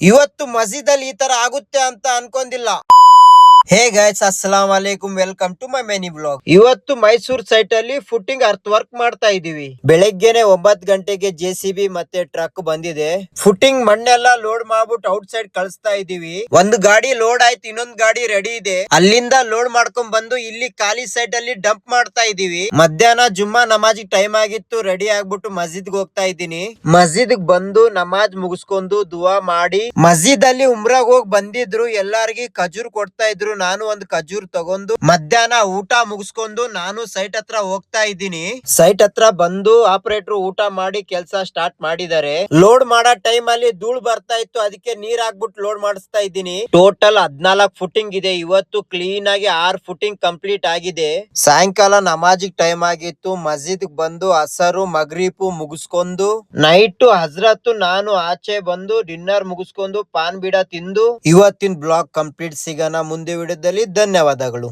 ಇವತ್ತು ಮಸೀದ್ ಅಲ್ಲಿ ಈ ತರ ಆಗುತ್ತೆ ಅಂತ ಅನ್ಕೊಂಡಿಲ್ಲ. ಹೇ ಗೈಸ್, ಅಸ್ಸಲಾಂ ವಾಲೇಕುಂ, welcome to my mini blog. ಇವತ್ತು ಮೈಸೂರ್ ಸೈಟ್ ಅಲ್ಲಿ ಫುಟಿಂಗ್ ಅರ್ತ್ ವರ್ಕ್ ಮಾಡ್ತಾ ಇದೀವಿ. ಬೆಳಗ್ಗೆನೆ 9 ಗಂಟೆಗೆ JCB ಮತ್ತೆ ಟ್ರಕ್ ಬಂದಿದೆ. ಫುಟಿಂಗ್ ಮಣ್ಣೆಲ್ಲ ಲೋಡ್ ಮಾಡ್ಬಿಟ್ಟು ಔಟ್ ಸೈಡ್ ಕಳಿಸ್ತಾ ಇದೀವಿ. ಒಂದು ಗಾಡಿ ಲೋಡ್ ಆಯ್ತು, ಇನ್ನೊಂದು ಗಾಡಿ ರೆಡಿ ಇದೆ. ಅಲ್ಲಿಂದ ಲೋಡ್ ಮಾಡ್ಕೊಂಡ್ ಬಂದು ಇಲ್ಲಿ ಖಾಲಿ ಸೈಟ್ ಅಲ್ಲಿ ಡಂಪ್ ಮಾಡ್ತಾ ಇದೀವಿ. ಮಧ್ಯಾಹ್ನ ಜುಮ್ಮಾ ನಮಾಜ್ ಟೈಮ್ ಆಗಿತ್ತು, ರೆಡಿ ಆಗ್ಬಿಟ್ಟು ಮಸ್ಜಿದ್ ಹೋಗ್ತಾ ಇದ್ದೀನಿ. ಮಸ್ಜಿದ್ ಬಂದು ನಮಾಜ್ ಮುಗಿಸ್ಕೊಂಡು ದುವಾ ಮಾಡಿ ಮಸ್ಜಿದ್ ಅಲ್ಲಿ ಉಮ್ರಾಗ್ ಹೋಗಿ ಬಂದಿದ್ರು. ಎಲ್ಲಾರ್ಗಿ ಖಜೂರ್ ಕೊಡ್ತಾ ಇದ್ರು. ನಾನು ಒಂದು ಖಜೂರ್ ತಗೊಂಡು ಮಧ್ಯಾಹ್ನ ಊಟ ಮುಗಿಸ್ಕೊಂಡು ನಾನು ಸೈಟ್ ಹತ್ರ ಹೋಗ್ತಾ ಇದ್ದೀನಿ. ಸೈಟ್ ಹತ್ರ ಬಂದು ಆಪರೇಟರ್ ಊಟ ಮಾಡಿ ಕೆಲಸ ಸ್ಟಾರ್ಟ್ ಮಾಡಿದ್ದಾರೆ. ಲೋಡ್ ಮಾಡೋ ಟೈಮ್ ಅಲ್ಲಿ ಧೂಳ್ ಬರ್ತಾ ಇತ್ತು, ಅದಕ್ಕೆ ನೀರ್ ಹಾಕ್ಬಿಟ್ಟು ಲೋಡ್ ಮಾಡಿಸ್ತಾ ಇದ್ದೀನಿ. ಟೋಟಲ್ 14 ಫುಟಿಂಗ್ ಇದೆ. ಇವತ್ತು ಕ್ಲೀನ್ ಆಗಿ 6 ಫುಟಿಂಗ್ ಕಂಪ್ಲೀಟ್ ಆಗಿದೆ. ಸಾಯಂಕಾಲ ನಮಾಜಿಗ್ ಟೈಮ್ ಆಗಿತ್ತು. ಮಸ್ಜಿದ್ ಬಂದು ಅಸರು ಮಗ್ರಿಬು ಮುಗಿಸ್ಕೊಂಡು ನೈಟ್ ಹಜ್ರತ್ ನಾನು ಆಚೆ ಬಂದು ಡಿನ್ನರ್ ಮುಗಿಸ್ಕೊಂಡು ಪಾನ್ ಬೀಡ ತಿಂದು ಇವತ್ತಿನ ಬ್ಲಾಗ್ ಕಂಪ್ಲೀಟ್. ಸಿಗೋಣ ಮುಂದೆ ವಿಡಿಯೋದಲ್ಲಿ. ಧನ್ಯವಾದಗಳು.